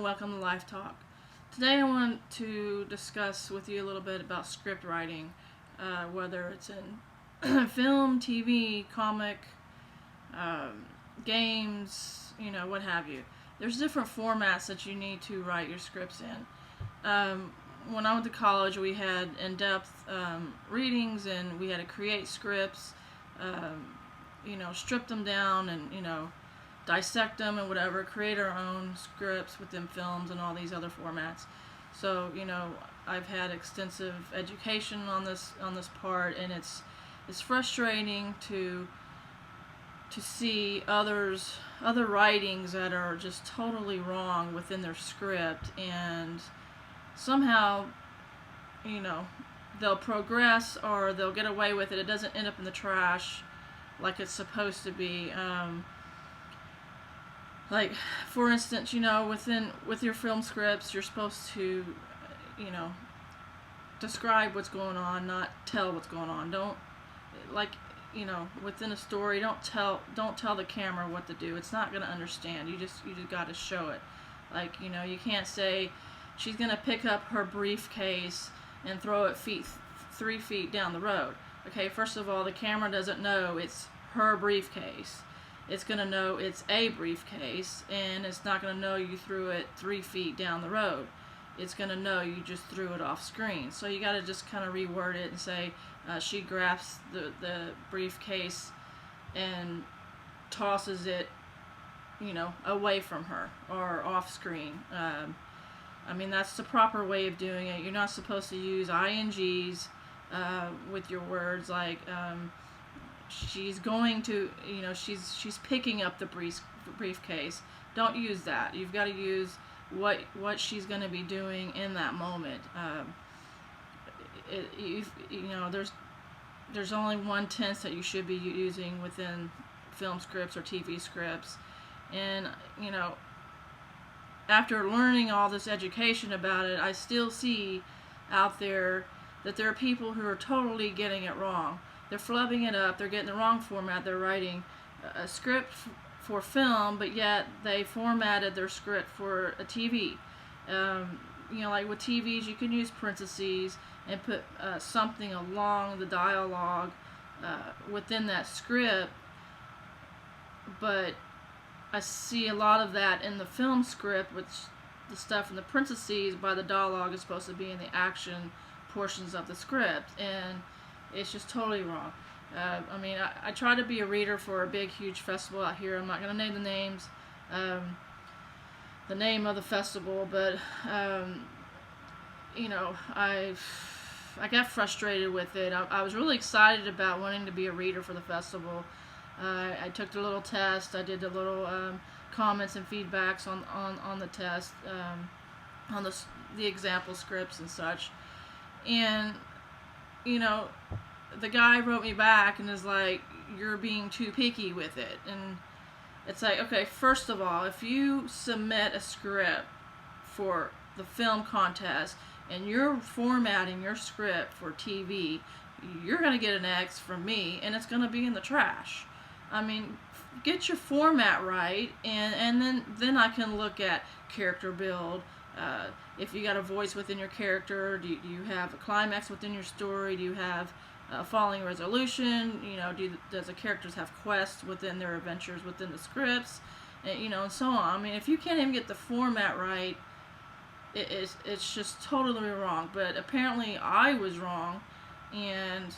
and welcome to Life Talk. Today I want to discuss with you a little bit about script writing, whether it's in film, TV, comic, games, what have you. There's different formats that you need to write your scripts in. When I went to college, we had in-depth readings, and we had to create scripts, strip them down, and dissect them and whatever, create our own scripts within films and all these other formats. So I've had extensive education on this part, and it's frustrating to see other writings that are just totally wrong within their script, and somehow they'll progress or they'll get away with it. It doesn't end up in the trash like it's supposed to be. Like, for instance, with your film scripts, you're supposed to, describe what's going on, not tell what's going on. Don't, within a story, don't tell the camera what to do. It's not gonna understand. You just got to show it. Like, you can't say she's gonna pick up her briefcase and throw it 3 feet down the road. Okay, first of all, the camera doesn't know it's her briefcase. It's going to know it's a briefcase, and it's not going to know you threw it 3 feet down the road. It's going to know you just threw it off screen. So you got to just kind of reword it and say she grabs the briefcase and tosses it, away from her or off screen. That's the proper way of doing it. You're not supposed to use INGs with your words, like she's going to, she's picking up the briefcase. Don't use that. You've got to use what she's going to be doing in that moment. There's only one tense that you should be using within film scripts or TV scripts, and after learning all this education about it, I still see out there that there are people who are totally getting it wrong. They're flubbing it up. They're getting the wrong format. They're writing a script for film, but yet they formatted their script for a TV. Like with TVs, you can use parentheses and put something along the dialogue within that script, but I see a lot of that in the film script, which the stuff in the parentheses by the dialogue is supposed to be in the action portions of the script, and it's just totally wrong. I try to be a reader for a big, huge festival out here. I'm not going to name the names, the name of the festival, but I got frustrated with it. I was really excited about wanting to be a reader for the festival. I took the little test. I did the little comments and feedbacks on the test, on the example scripts and such, and the guy wrote me back and is like, you're being too picky with it. And it's like, okay, first of all, if you submit a script for the film contest and you're formatting your script for TV, you're going to get an X from me, and it's going to be in the trash. Get your format right, and then I can look at character build. If you got a voice within your character, do you have a climax within your story? Do you have a following resolution? Does the characters have quests within their adventures within the scripts? And so on. if you can't even get the format right, it's just totally wrong. But apparently I was wrong, and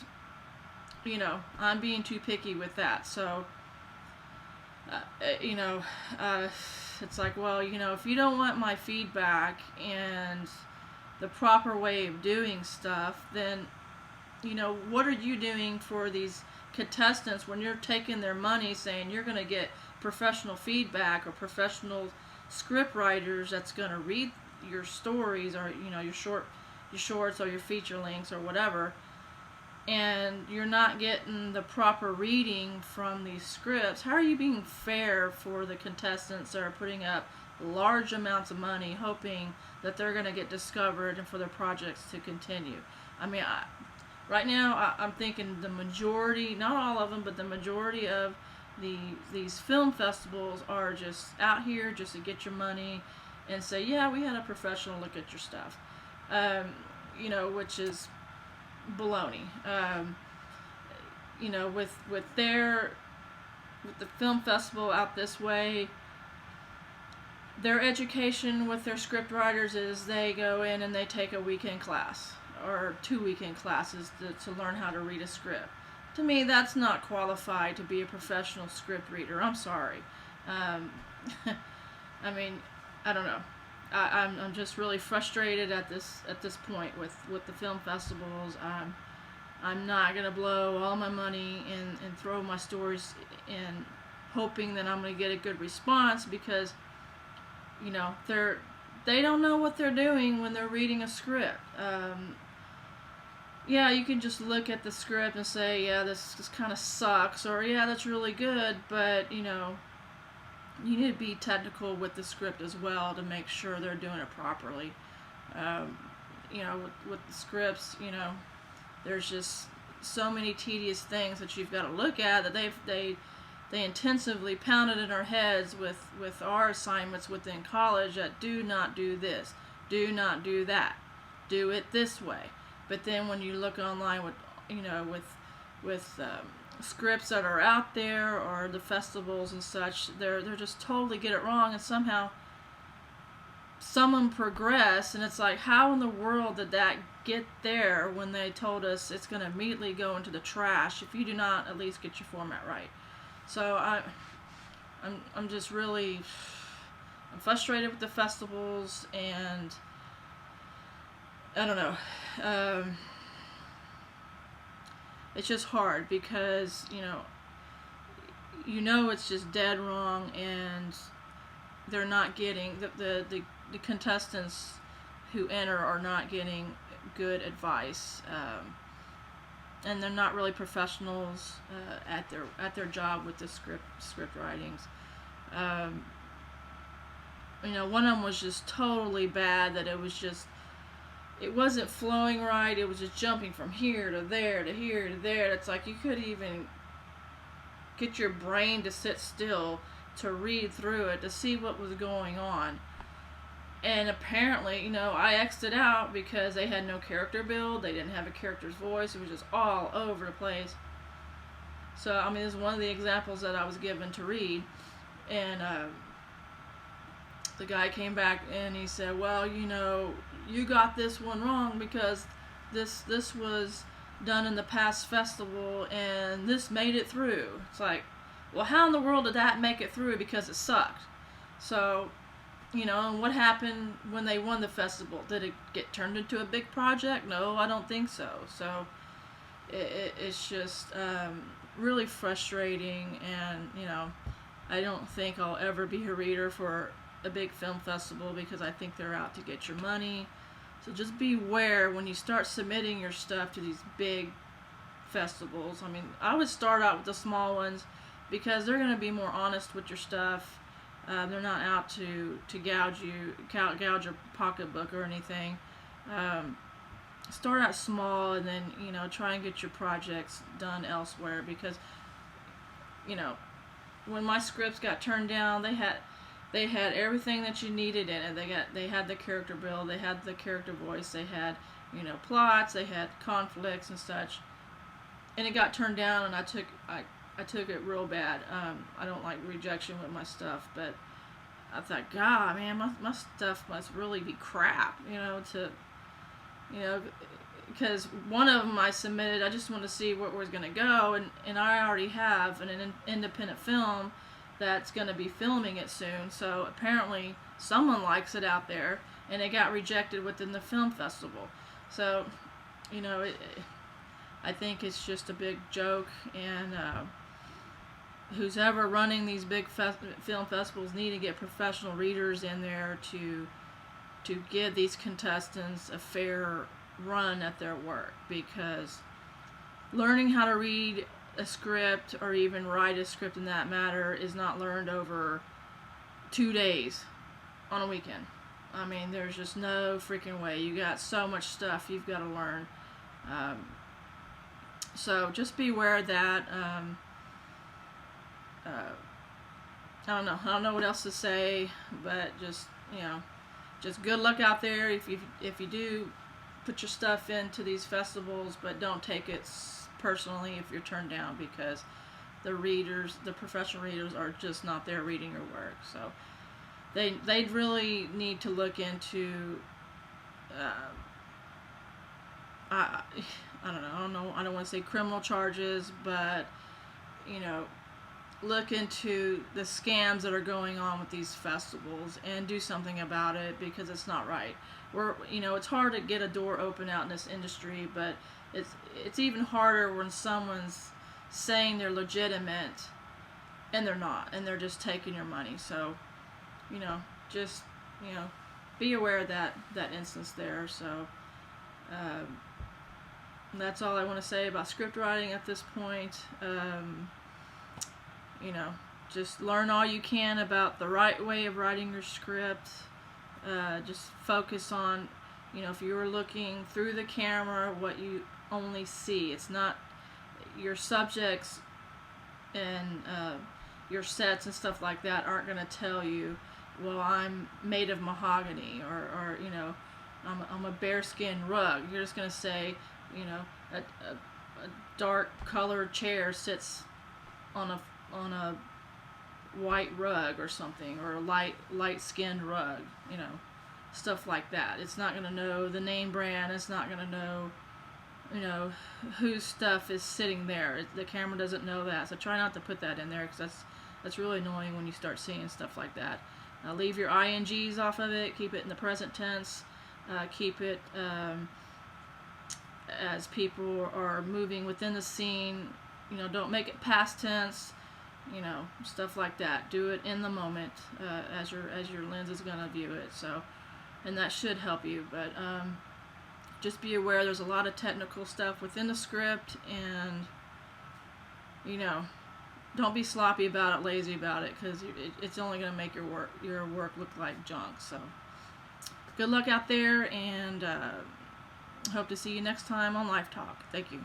I'm being too picky with that. So it's like, well, if you don't want my feedback and the proper way of doing stuff, then what are you doing for these contestants when you're taking their money, saying you're going to get professional feedback or professional script writers that's going to read your stories, or your shorts or your feature lengths or whatever, and you're not getting the proper reading from these scripts? How are you being fair for the contestants that are putting up large amounts of money hoping that they're going to get discovered and for their projects to continue? Right now, I'm thinking the majority, not all of them, but the majority of these film festivals are just out here just to get your money and say, yeah, we had a professional look at your stuff, which is baloney. With the film festival out this way, their education with their script writers is they go in and they take a weekend class or 2 weekend classes to learn how to read a script. To me, that's not qualified to be a professional script reader. I'm sorry. I mean, I don't know. I'm just really frustrated at this point with the film festivals. I'm not gonna blow all my money and throw my stories in, hoping that I'm gonna get a good response, because they don't know what they're doing when they're reading a script. Yeah, you can just look at the script and say, yeah, this kind of sucks, or yeah, that's really good, but you need to be technical with the script as well to make sure they're doing it properly. With the scripts, there's just so many tedious things that you've got to look at that they intensively pounded in our heads with our assignments within college, that do not do this, do not do that, do it this way. But then when you look online with scripts that are out there, or the festivals and such, they're just totally get it wrong, and somehow someone progress, and it's like, how in the world did that get there when they told us it's going to immediately go into the trash if you do not at least get your format right? So I'm just really, I'm frustrated with the festivals, and I don't know. It's just hard because it's just dead wrong, and they're not getting the contestants who enter are not getting good advice, and they're not really professionals at their job with the script writings. One of them was just totally bad, that it wasn't flowing right. It was just jumping from here to there to here to there. It's like you couldn't even get your brain to sit still to read through it to see what was going on. And apparently, I X'd it out because they had no character build. They didn't have a character's voice. It was just all over the place. So, this is one of the examples that I was given to read. And the guy came back and he said, well, you got this one wrong because this was done in the past festival and this made it through. It's like, well, how in the world did that make it through? Because it sucked. So, and what happened when they won the festival? Did it get turned into a big project? No, I don't think so. So it's just really frustrating, and I don't think I'll ever be a reader for a big film festival, because I think they're out to get your money. So just beware when you start submitting your stuff to these big festivals. I would start out with the small ones, because they're going to be more honest with your stuff. They're not out to gouge your pocketbook or anything. Start out small, and then try and get your projects done elsewhere, because when my scripts got turned down, they had everything that you needed in it. They had the character build, they had the character voice, they had plots, they had conflicts and such, and it got turned down, and I took it real bad. I don't like rejection with my stuff, but I thought, God, man, my stuff must really be crap, because one of them I submitted, I just wanted to see where it was going to go, and I already have an independent film that's going to be filming it soon, so apparently someone likes it out there, and it got rejected within the film festival. So, I think it's just a big joke, and who's ever running these big film festivals need to get professional readers in there to give these contestants a fair run at their work, because learning how to read a script, or even write a script in that matter, is not learned over 2 days on a weekend. There's just no freaking way. You got so much stuff you've got to learn. So just beware of that. I don't know what else to say, but just just good luck out there if you do put your stuff into these festivals, but don't take it personally if you're turned down, because the professional readers are just not there reading your work. So they really need to look into I don't know, I don't want to say criminal charges, but look into the scams that are going on with these festivals and do something about it, because it's not right. It's hard to get a door open out in this industry, but it's even harder when someone's saying they're legitimate and they're not, and they're just taking your money. So just be aware of that instance there. So that's all I want to say about script writing at this point. Just learn all you can about the right way of writing your script. Just focus on, if you were looking through the camera, what you only see. It's not your subjects and your sets and stuff like that aren't going to tell you, well, I'm made of mahogany, or I'm a bearskin rug. You're just going to say, a dark colored chair sits on a white rug or something, or a light skinned rug, stuff like that. It's not going to know the name brand. It's not going to know whose stuff is sitting there. The camera doesn't know that. So try not to put that in there, because that's really annoying when you start seeing stuff like that. Leave your INGs off of it. Keep it in the present tense. Keep it as people are moving within the scene. Don't make it past tense. Stuff like that. Do it in the moment, as your lens is going to view it. So, and that should help you. But just be aware there's a lot of technical stuff within the script, and don't be sloppy about it, lazy about it, because it's only going to make your work look like junk. So good luck out there, and hope to see you next time on Life Talk. Thank you.